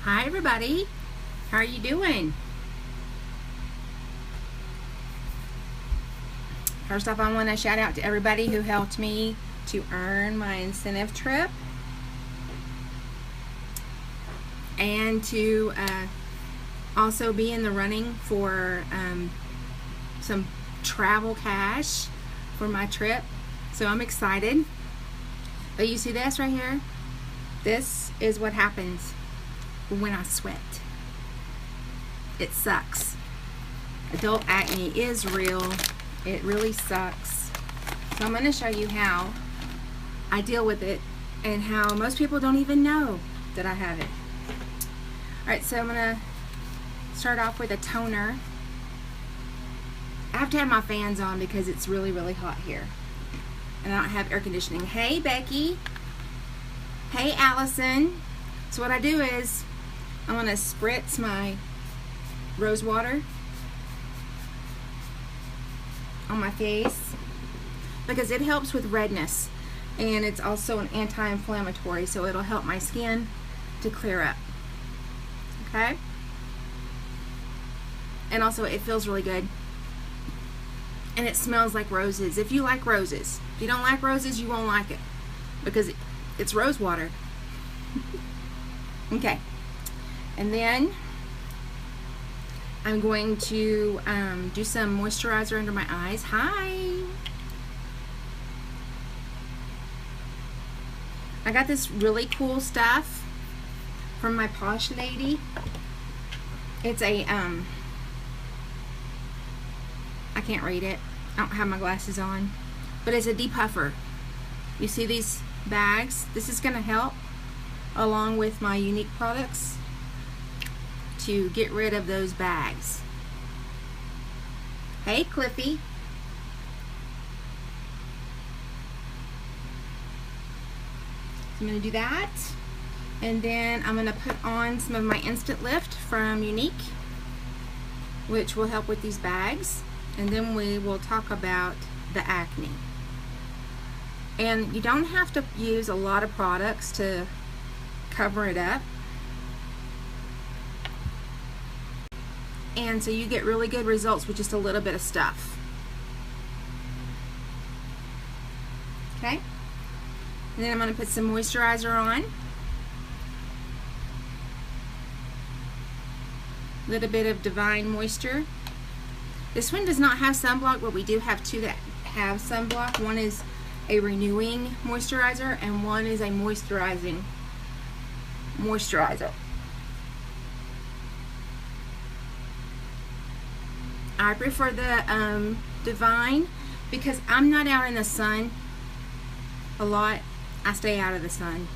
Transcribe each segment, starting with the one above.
Hi everybody, how are you doing? First off, I want to shout out to everybody who helped me to earn my incentive trip and to also be in the running for some travel cash for my trip. So I'm excited. But you see this right here? This is what happens when I sweat. It sucks. Adult acne is real. It really sucks. So I'm going to show you how I deal with it and how most people don't even know that I have it. Alright, so I'm going to start off with a toner. I have to have my fans on because it's really, really hot here. And I don't have air conditioning. Hey, Becky. Hey, Allison. So what I do is I'm going to spritz my rose water on my face because it helps with redness, and it's also an anti-inflammatory, so it'll help my skin to clear up. Okay? And also it feels really good. And it smells like roses. If you like roses. If you don't like roses, you won't like it because it's rose water. Okay. And then I'm going to do some moisturizer under my eyes. Hi! I got this really cool stuff from my Posh Lady. It's a, I can't read it. I don't have my glasses on. But it's a depuffer. You see these bags? This is going to help along with my Younique products to get rid of those bags. Hey, Cliffy. So I'm going to do that. And then I'm going to put on some of my Instant Lift from Younique, which will help with these bags. And then we will talk about the acne. And you don't have to use a lot of products to cover it up. And so you get really good results with just a little bit of stuff. Okay? And then I'm going to put some moisturizer on. A little bit of Divine Moisture. This one does not have sunblock, but we do have two that have sunblock. One is a renewing moisturizer and one is a moisturizing moisturizer. I prefer the Divine because I'm not out in the sun a lot. I stay out of the sun.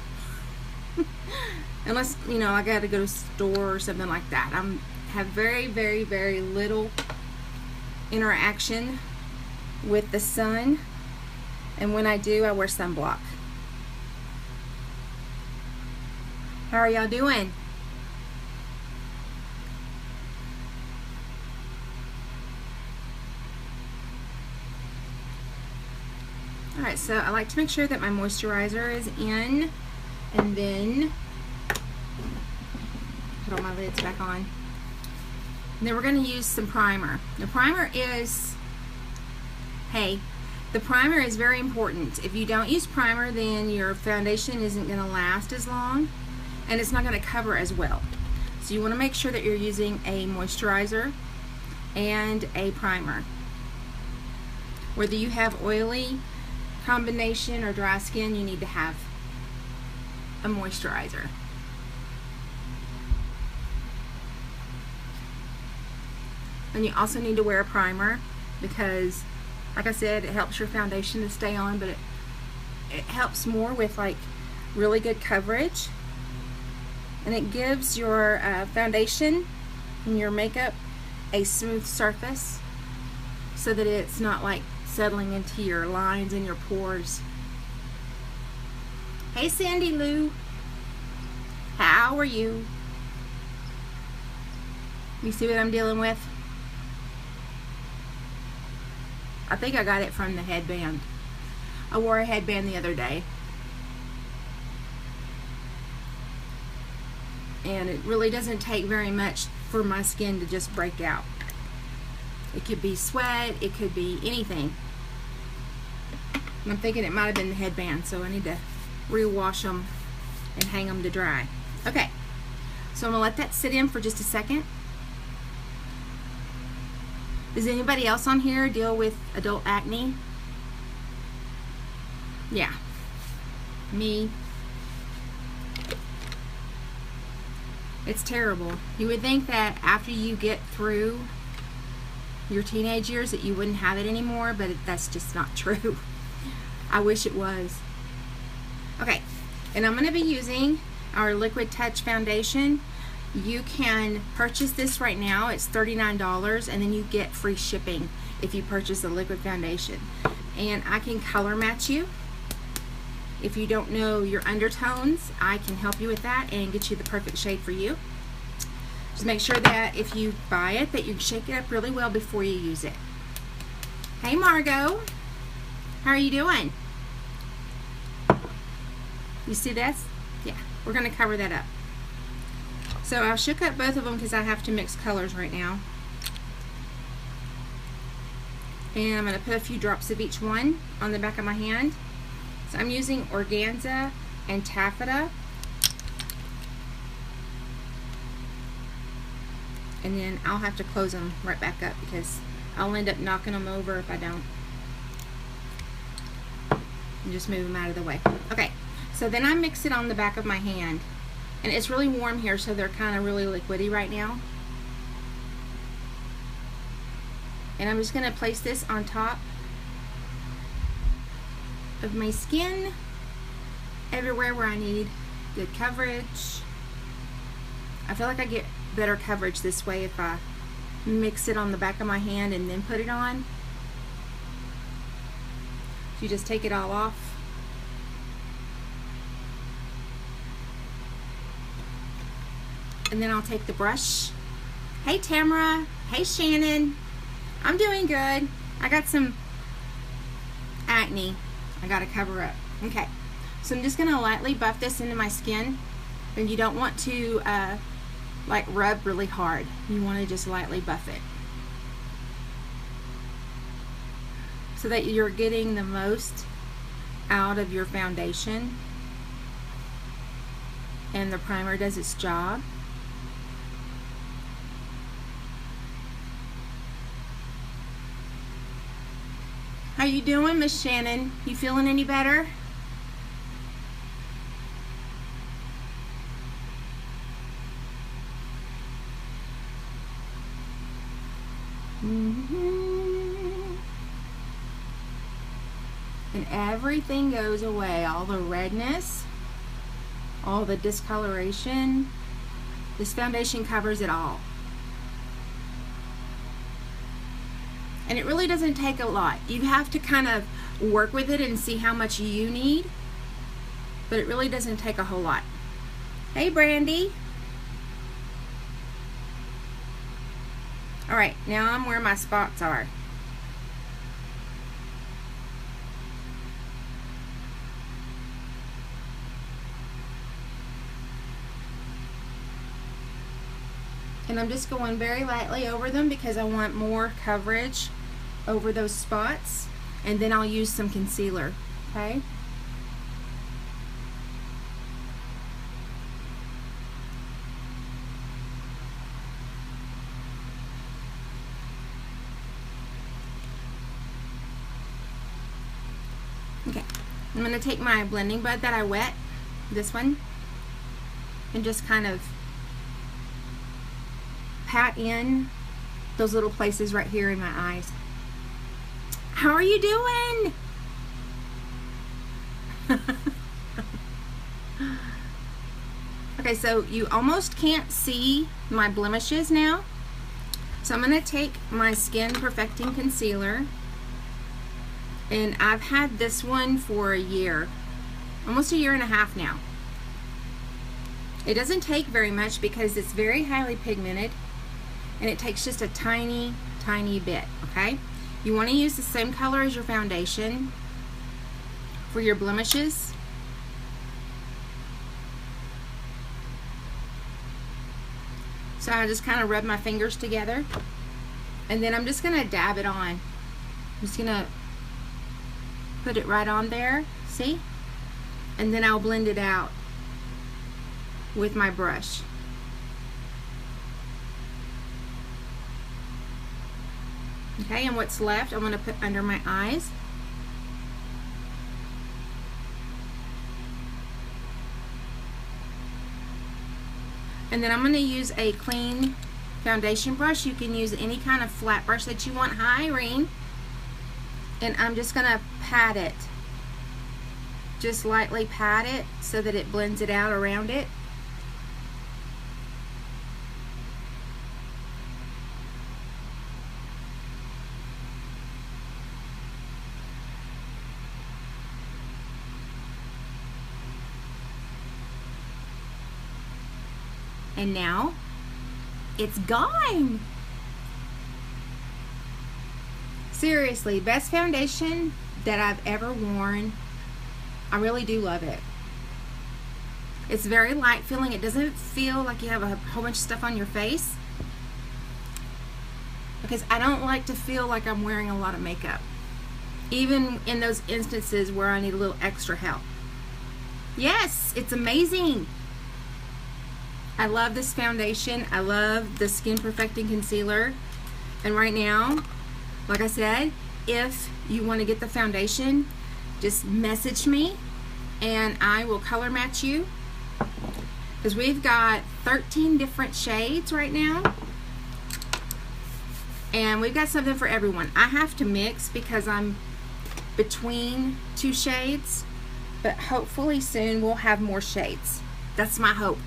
Unless, you know, I got to go to a store or something like that. I have very, very, very little interaction with the sun. And when I do, I wear sunblock. How are y'all doing? Alright, so I like to make sure that my moisturizer is in, and then put all my lids back on. And then we're going to use some primer. The primer is, hey, the primer is very important. If you don't use primer, then your foundation isn't going to last as long, and it's not going to cover as well. So you want to make sure that you're using a moisturizer and a primer. Whether you have oily combination or dry skin, you need to have a moisturizer. And you also need to wear a primer because, like I said, it helps your foundation to stay on, but it helps more with like really good coverage, and it gives your foundation and your makeup a smooth surface so that it's not like settling into your lines and your pores. Hey, Sandy Lou. How are you? You see what I'm dealing with? I think I got it from the headband. I wore a headband the other day. And it really doesn't take very much for my skin to just break out. It could be sweat, it could be anything. I'm thinking it might have been the headband, so I need to rewash them and hang them to dry. Okay, so I'm gonna let that sit in for just a second. Does anybody else on here deal with adult acne? Yeah, me. It's terrible. You would think that after you get through your teenage years that you wouldn't have it anymore, but that's just not true. I wish it was. Okay, and I'm going to be using our Liquid Touch foundation. You can purchase this right now. It's $39, and then you get free shipping if you purchase the liquid foundation. And I can color match you. If you don't know your undertones, I can help you with that and get you the perfect shade for you. Just make sure that if you buy it, that you shake it up really well before you use it. Hey Margot, how are you doing? You see this? Yeah, we're going to cover that up. So I'll shook up both of them because I have to mix colors right now. And I'm going to put a few drops of each one on the back of my hand. So I'm using organza and taffeta. And then I'll have to close them right back up because I'll end up knocking them over if I don't. And just move them out of the way. Okay, so then I mix it on the back of my hand. And it's really warm here, so they're kind of really liquidy right now. And I'm just going to place this on top of my skin, everywhere where I need good coverage. I feel like I get better coverage this way if I mix it on the back of my hand and then put it on. You just take it all off. And then I'll take the brush. Hey Tamara, hey Shannon. I'm doing good. I got some acne I gotta cover up. Okay, so I'm just gonna lightly buff this into my skin. And you don't want to like rub really hard. You want to just lightly buff it so that you're getting the most out of your foundation and the primer does its job. How you doing, Miss Shannon? You feeling any better? And everything goes away. All the redness, all the discoloration. This foundation covers it all. And it really doesn't take a lot. You have to kind of work with it and see how much you need. But it really doesn't take a whole lot. Hey, Brandy. Alright, now I'm where my spots are. And I'm just going very lightly over them because I want more coverage over those spots. And then I'll use some concealer, okay? Okay, I'm going to take my blending bud that I wet, this one, and just kind of pat in those little places right here in my eyes. How are you doing? Okay, so you almost can't see my blemishes now. So I'm going to take my Skin Perfecting Concealer, and I've had this one for a year, almost a year and a half now. It doesn't take very much because it's very highly pigmented, and it takes just a tiny, tiny bit, okay? You want to use the same color as your foundation for your blemishes. So I just kind of rub my fingers together, and then I'm just going to dab it on. I'm just going to put it right on there, see? And then I'll blend it out with my brush. Okay, and what's left I'm going to put under my eyes. And then I'm going to use a clean foundation brush. You can use any kind of flat brush that you want. Hi, Irene. And I'm just going to pat it. Just lightly pat it so that it blends it out around it. And now it's gone. Seriously, best foundation that I've ever worn. I really do love it. It's very light feeling. It doesn't feel like you have a whole bunch of stuff on your face, because I don't like to feel like I'm wearing a lot of makeup, even in those instances where I need a little extra help. Yes, it's amazing. I love this foundation. I love the Skin Perfecting Concealer. And right now, like I said, if you want to get the foundation, just message me and I will color match you, because we've got 13 different shades right now, and we've got something for everyone. I have to mix because I'm between two shades, but hopefully soon we'll have more shades. That's my hope,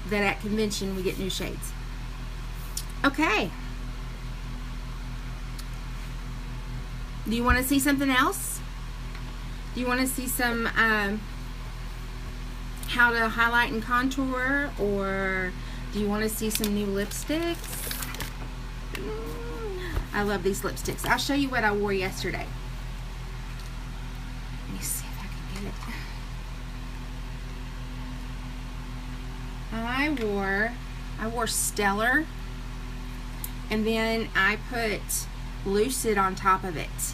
that at convention we get new shades. Okay. Do you want to see something else? Do you want to see some how to highlight and contour, or do you want to see some new lipsticks? I love these lipsticks. I'll show you what I wore yesterday. Let me see if I can get it. I wore Stellar, and then I put Lucid on top of it.